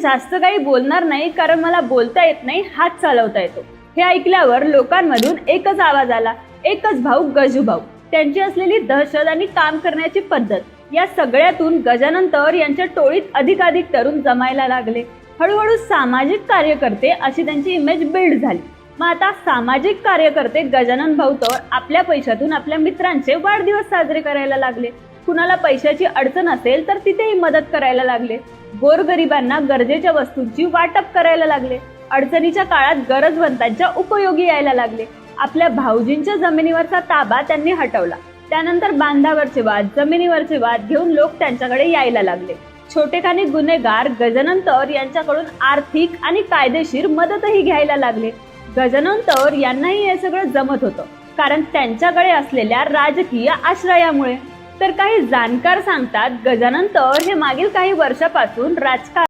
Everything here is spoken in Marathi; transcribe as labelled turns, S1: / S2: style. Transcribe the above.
S1: जास्त काही बोलणार नाही कारण मला बोलता येत नाही, हात चालवता येतो। हे ऐकल्यावर लोकांमधून एकच आवाज आला, एकच भाऊ गजू भाऊ। त्यांची असलेली दहशत आणि काम करण्याची पद्धत, या सगळ्यातून गजानन तर यांच्या टोळीत अधिकाधिक तरुण जमायला लागले। हळूहळू सामाजिक कार्यकर्ते अशी त्यांची इमेज बिल्ड झाली। मग आता सामाजिक कार्यकर्ते गजानन भाऊ तर आपल्या पैशातून आपल्या मित्रांचे वाढदिवस साजरे करायला लागले। कुणाला पैशाची अडचण असेल तर तिथेही मदत करायला लागले। गोरगरिबांना गरजेच्या वस्तूंची वाटप करायला लागले। अडचणीच्या काळात गरजवंतांच्या उपयोगी यायला लागले। आपल्या भाऊजींच्या जमिनीवरचा ताबा त्यांनी हटवला। त्यानंतर बांधावरचे वाद, जमिनीवरचे वाद घेऊन लोक त्यांच्याकडे यायला लागले। छोटेखानी गुन्हेगार गजानन तर यांच्याकडून आर्थिक आणि कायदेशीर मदतही घ्यायला लागले। गजानन तर यांनाही हे सगळं जमत होतं कारण त्यांच्याकडे असलेल्या राजकीय आश्रयामुळे। तर काही जाणकार सांगतात गजानन तर हे मागील काही वर्षापासून राजकारण